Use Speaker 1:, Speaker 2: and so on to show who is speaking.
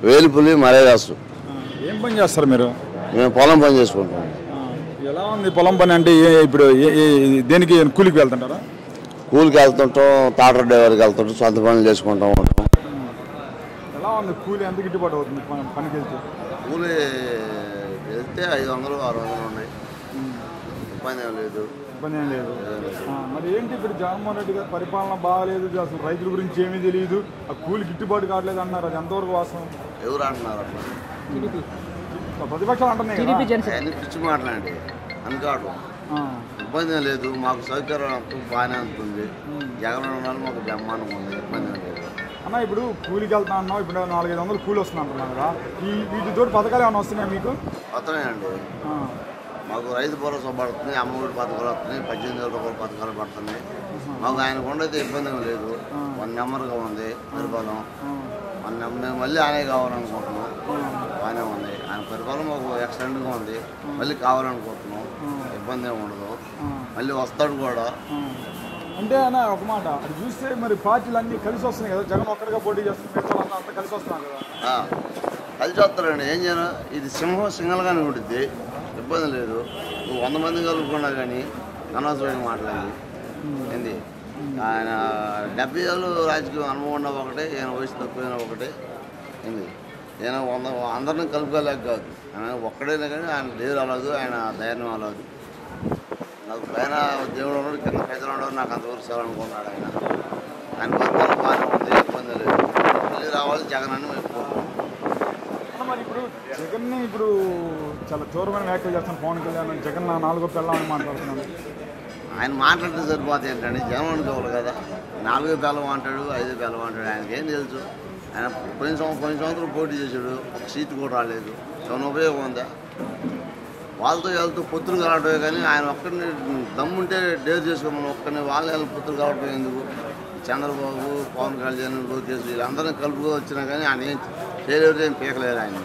Speaker 1: వేలుపులి మరేదాసు.
Speaker 2: ఏం పని చేస్తారు మీరు?
Speaker 1: మేము పొలం పని చేసుకుంటాం.
Speaker 2: ఎలా ఉంది పొలం పని అంటే? ఇప్పుడు దేనికి కూలికి వెళ్తుంటారా?
Speaker 1: కూలికి వెళ్తుంటాం, టాటర్ డ్రైవర్కి వెళ్తుంటాం, సొంత పనులు చేసుకుంటాం ఉంటాం.
Speaker 2: ఎలా ఉంది కూలి? ఎంత గిట్టుబాటు అవుతుంది పనికి వెళ్తే?
Speaker 1: కూలి వెళ్తే 500, 600 ఉన్నాయి. ఇబ్బంది ఏం లేదు.
Speaker 2: ఇబ్బంది ఏం లేదు. మరి ఏంటి ఇప్పుడు జగన్మోహన్ రెడ్డి గారి పరిపాలన బాగాలేదు, అసలు రైతుల గురించి ఏమీ తెలియదు, ఆ కూలి గిట్టుబాటు కావట్లేదు అన్నారు. అది ఎంతవరకు వాస్తవం?
Speaker 1: ఎవరు అంటున్నారు అట్లా?
Speaker 2: ప్రతిపక్షాలు అంటున్నాయి.
Speaker 1: పిచ్చి మాట్లాడి అనుకోవడం ఇబ్బంది ఏం లేదు. మాకు సౌకర్యం బాగానే ఉంటుంది. జగన్ ఉండాలి, మాకు బ్రహ్మాండం ఉంది. ఇబ్బంది ఏం లేదు
Speaker 2: అన్న. ఇప్పుడు కూలికి వెళ్తా అన్నావు, ఇప్పుడు 400-500 కూలి వస్తుంది అంటున్నాను కదా. వీటితో పథకాలు ఏమైనా వస్తున్నాయి మీకు?
Speaker 1: వస్తున్నాయండి. మాకు రైతు భరోసా పడుతుంది, అమ్మఒడి పథకాలు వస్తున్నాయి, 18,000 రూపాయల పథకాలు పడుతున్నాయి. మాకు ఆయనకు ఉండైతే ఇబ్బంది ఏం లేదు. 1 నెంబర్గా ఉంది పరిపాలన. మేము మళ్ళీ ఆయనే కావాలనుకుంటున్నాం. బాగానే ఉంది ఆయన పరిపాలన. మాకు ఎక్సలెంట్గా ఉంది. మళ్ళీ కావాలనుకుంటున్నాం. ఇబ్బంది ఏమి ఉండదు. మళ్ళీ వస్తాడు కూడా.
Speaker 2: అంటే అన్న ఒక మాట, అది చూస్తే మరి పార్టీలు అన్నీ కలిసి వస్తున్నాయి కదా. జగన్ ఒక్కడిగా పోటీ చేస్తున్నారు, అంతా కలిసి వస్తున్నారు కదా.
Speaker 1: కలిసి వస్తారండి. ఏం చేయను, ఇది సింగల్గానే ఉంటుంది. ఇబ్బంది లేదు. 100 మంది కలుపుకున్నా కానీ అనవసరమైన మాట్లాడి ఏంది. ఆయన 70 ఏళ్ళు రాజకీయం అనుభవం ఉన్న ఒకటే, ఈయన వయసు తక్కువైన ఒకటే ఏంది. ఈయన అందరినీ కలుపుకోలేక కాదు, ఆయన ఒక్కడైనా కానీ ఆయన దేవుడు అలాదు, ఆయన ధైర్యం అలాదు. నాకు పైన దేవుడు ఉన్నాడు, కింద ప్రజలు ఉన్నాడు, నాకు అంతవరకు చేయాలనుకున్నాడు ఆయన. ఆయన పరిపాలన బాగానే ఉంది. ఇబ్బంది లేదు. మళ్ళీ రావాలి జగన్ అని మేము కోరుకుంటున్నాం.
Speaker 2: మరి ఇప్పుడు జగన్ని ఇప్పుడు చాలా తీవ్రమైన వ్యాఖ్యలు చేస్తాను పవన్ కళ్యాణ్. జగన్ 4వ పిల్ల అని మాట్లాడుతున్నాను.
Speaker 1: ఆయన మాట్లాడితే సరిపోతుంది ఏంటంటే జగన్ కావాలి కదా. 4 పిల్లలు అంటాడు, 5 పిల్లలు అంటాడు. ఆయనకి ఏం తెలుసు? ఆయన పోయిన సంవత్సరం పోటీ చేశాడు, ఒక సీటు కూడా రాలేదు. ఏమైనా ఉపయోగం ఉందా? వాళ్ళతో వెళ్తూ పొత్తులు కలవటమే కానీ ఆయన ఒక్కడిని దమ్ముంటే డేర్ చేసుకోమని ఒక్కడిని వాళ్ళ పొత్తులు కలవటం ఎందుకు? చంద్రబాబు, పవన్ కళ్యాణ్, లోకేష్ వీళ్ళందరినీ కలుపుకో వచ్చినా కానీ ఆయన ఏం చేయలేరు, ఏం పీకలేరు ఆయన.